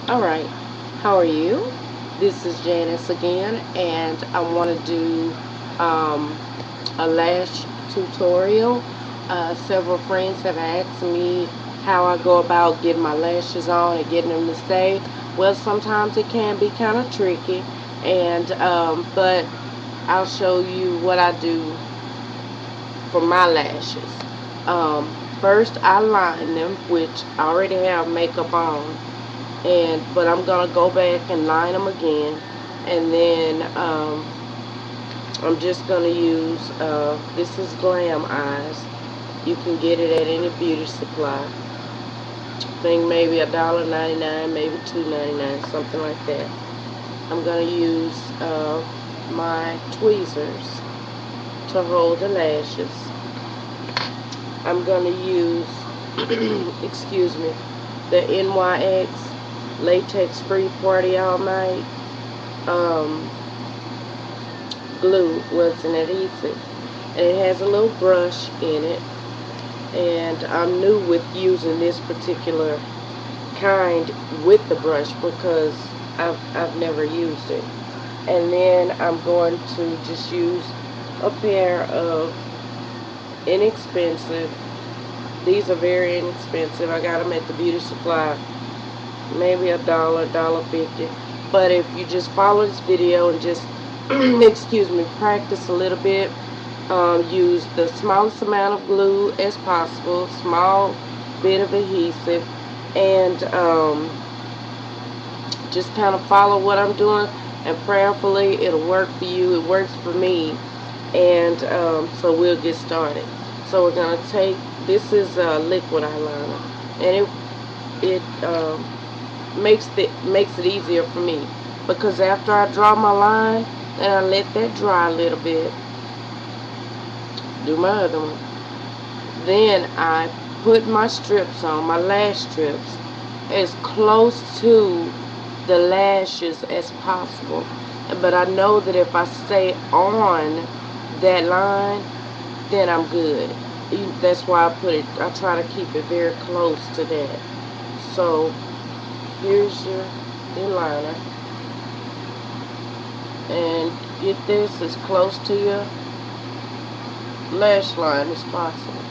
Alright, how are you? This is Janice again, and I want to do a lash tutorial. Several friends have asked me how I go about getting my lashes on and getting them to stay. Well, sometimes it can be kind of tricky, and but I'll show you what I do for my lashes. First, I line them, which I already have makeup on. But I'm gonna go back and line them again, and then I'm just gonna use this is Glam Eyes. You can get it at any beauty supply. I think maybe $1.99, maybe $2.99, something like that. I'm gonna use my tweezers to hold the lashes. I'm gonna use excuse me, the NYX latex free party all night glue. Was an adhesive, and it has a little brush in it, and I'm new with using this particular kind with the brush because I've never used it. And then I'm going to just use a pair of inexpensive, these are very inexpensive, I got them at the beauty supply, maybe $1.50. But if you just follow this video and just excuse me, practice a little bit, use the smallest amount of glue as possible, small bit of adhesive, and just kind of follow what I'm doing, and prayerfully it'll work for you. It works for me. And so we'll get started. So we're going to take, this is a liquid eyeliner, and it makes it easier for me, because after I draw my line and I let that dry a little bit, do my other one, then I put my strips on, my lash strips, as close to the lashes as possible. But I know that if I stay on that line, then I'm good. That's why I try to keep it very close to that. So here's your eyeliner, and get this as close to your lash line as possible.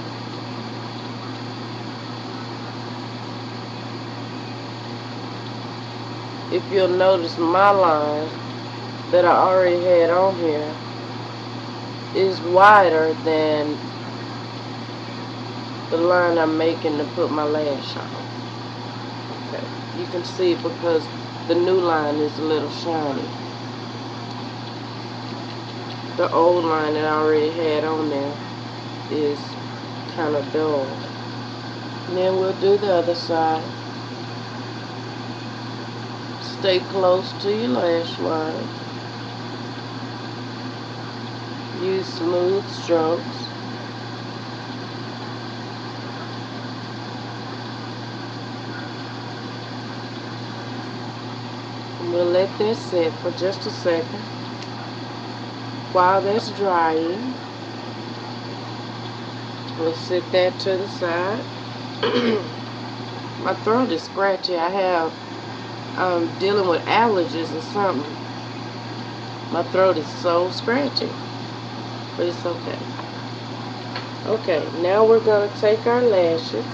If you'll notice, my line that I already had on here is wider than the line I'm making to put my lash on. Okay, you can see it because the new line is a little shiny. The old line that I already had on there is kind of dull. And then we'll do the other side. Stay close to your lash line. Use smooth strokes. And we'll let that sit for just a second. While that's drying, we'll sit that to the side. My throat is scratchy. I'm dealing with allergies or something. My throat is so scratchy, but it's okay. Okay, now we're going to take our lashes,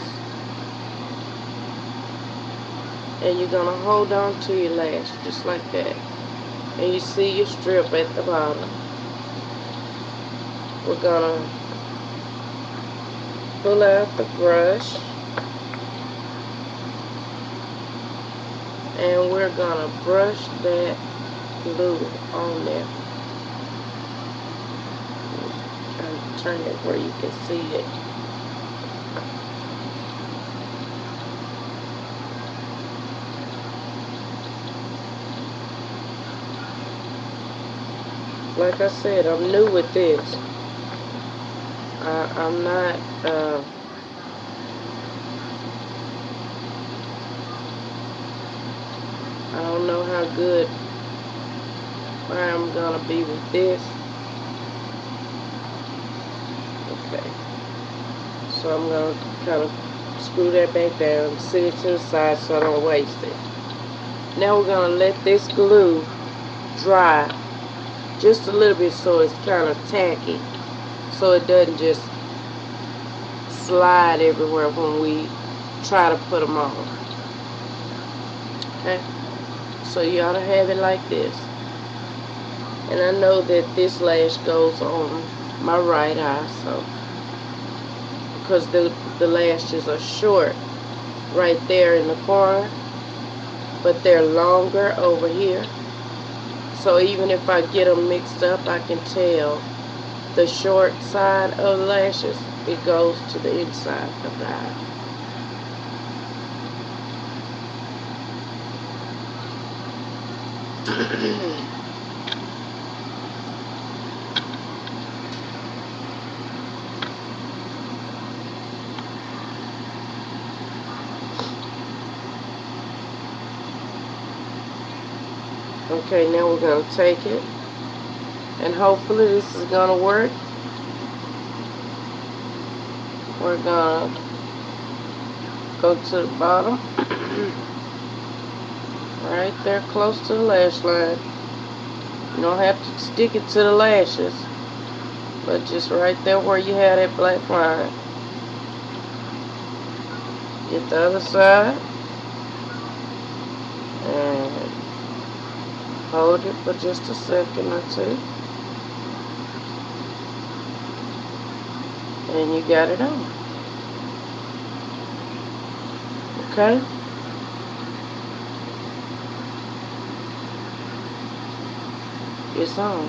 and you're going to hold on to your lash just like that. And you see your strip at the bottom. We're going to pull out the brush, and we're going to brush that glue on there. And turn it where you can see it. Like I said, I'm new with this. I'm not, I don't know how good I'm gonna be with this. Okay, so I'm gonna kind of screw that back down, sit it to the side so I don't waste it. Now we're going to let this glue dry just a little bit so it's kind of tacky, so it doesn't just slide everywhere when we try to put them on. Okay, so you ought to have it like this. And I know that this lash goes on my right eye, so because the lashes are short right there in the corner, but they're longer over here. So even if I get them mixed up, I can tell the short side of the lashes, it goes to the inside of the eye. Okay, now we're going to take it, and hopefully this is going to work. We're going to go to the bottom, right there close to the lash line. You don't have to stick it to the lashes, but just right there where you have that black line. Get the other side, and hold it for just a second or two, and you got it on. Okay? It's on.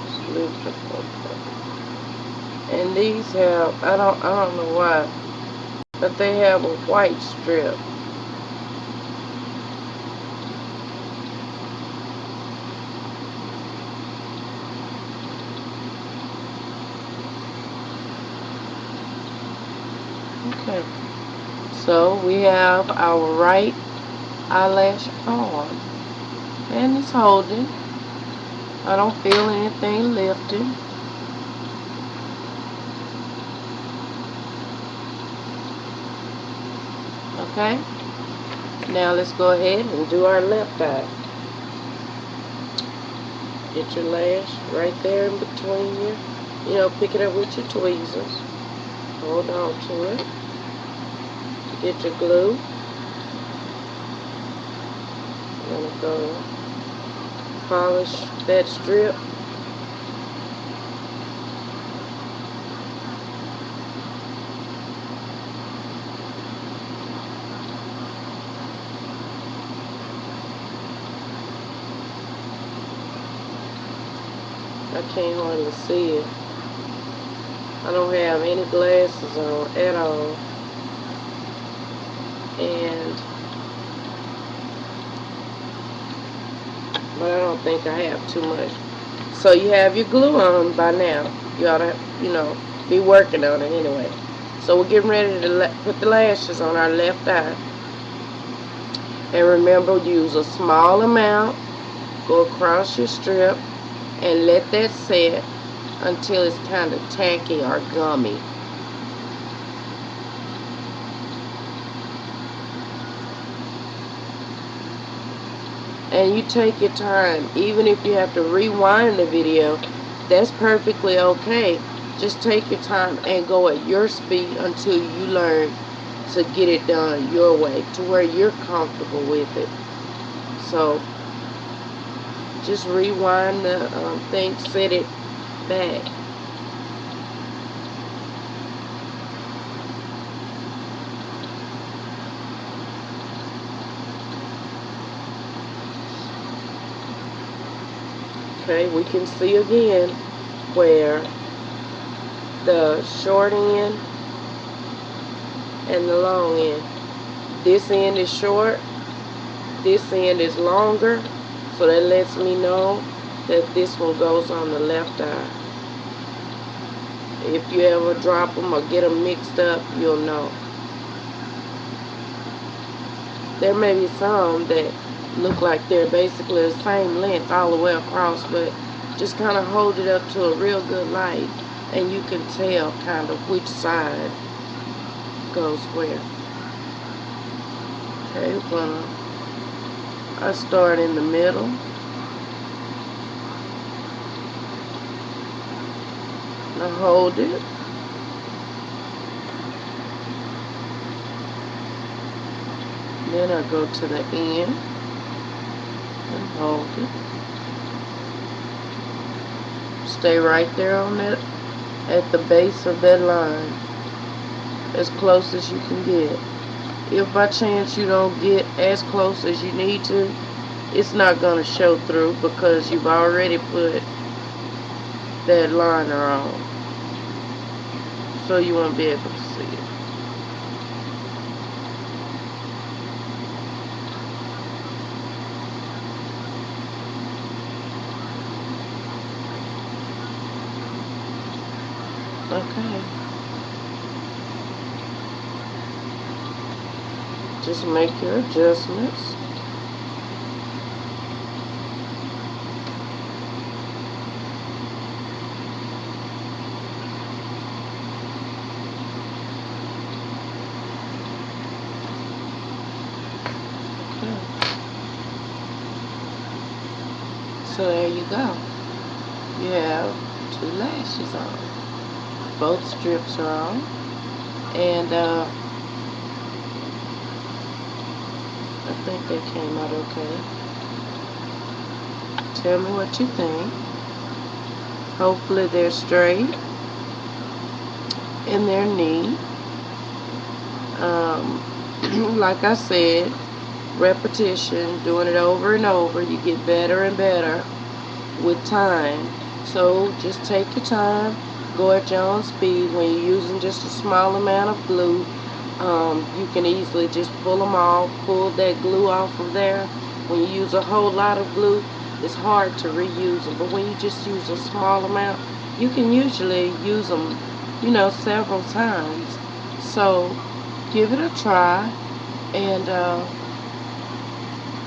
Just lift it up. And these have, I don't know why, but they have a white strip. Okay, so we have our right eyelash on, and it's holding. I don't feel anything lifting. Okay, now let's go ahead and do our left eye. Get your lash right there in between you. Pick it up with your tweezers. Hold on to it. Get your glue. I'm going to go polish that strip. I can't hardly see it. I don't have any glasses on at all. But I don't think I have too much. So you have your glue on by now. You ought to, be working on it anyway. So we're getting ready to put the lashes on our left eye. And remember, use a small amount. Go across your strip and let that set until it's kind of tacky or gummy. And you take your time. Even if you have to rewind the video, that's perfectly okay. Just take your time and go at your speed until you learn to get it done your way, to where you're comfortable with it. So just rewind the thing, set it back. Okay, we can see again where the short end and the long end. This end is short, this end is longer, so that lets me know that this one goes on the left eye. If you ever drop them or get them mixed up, you'll know. There may be some that look like they're basically the same length all the way across, but just kind of hold it up to a real good light and you can tell kind of which side goes where. Okay, I start in the middle. I hold it. Then I go to the end and hold it. Stay right there on that, at the base of that line, as close as you can get. If by chance you don't get as close as you need to, it's not going to show through because you've already put that liner on. So you won't be able to see it. Okay. Just make your adjustments. Okay. So there you go. You have 2 lashes on. Both strips are on. And I think they came out okay. Tell me what you think. Hopefully they're straight and they're neat. Like I said, repetition, doing it over and over, you get better and better with time. So just take your time, go at your own speed. When you're using just a small amount of glue, you can easily just pull them off, pull that glue off of there. When you use a whole lot of glue, it's hard to reuse them, but when you just use a small amount, you can usually use them, you know, several times. So give it a try and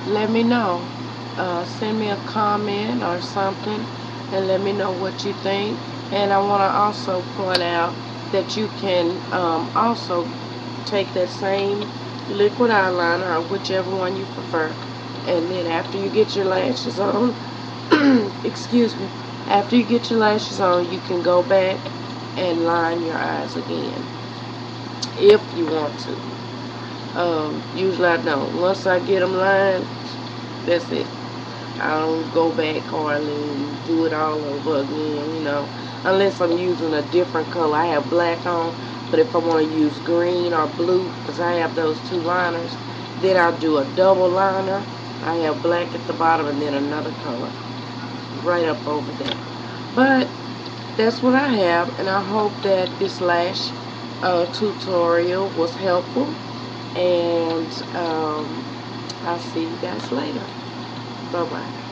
let me know. Send me a comment or something and let me know what you think. And I want to also point out that you can also take that same liquid eyeliner or whichever one you prefer, and then after you get your lashes on excuse me, after you get your lashes on, you can go back and line your eyes again if you want to. Usually I don't. Once I get them lined, that's it. I don't go back hardly and do it all over again, you know, unless I'm using a different color. I have black on, but if I want to use green or blue, because I have those 2 liners, then I'll do a double liner. I have black at the bottom and then another color right up over there. But that's what I have, and I hope that this lash tutorial was helpful, and I'll see you guys later. Bye-bye.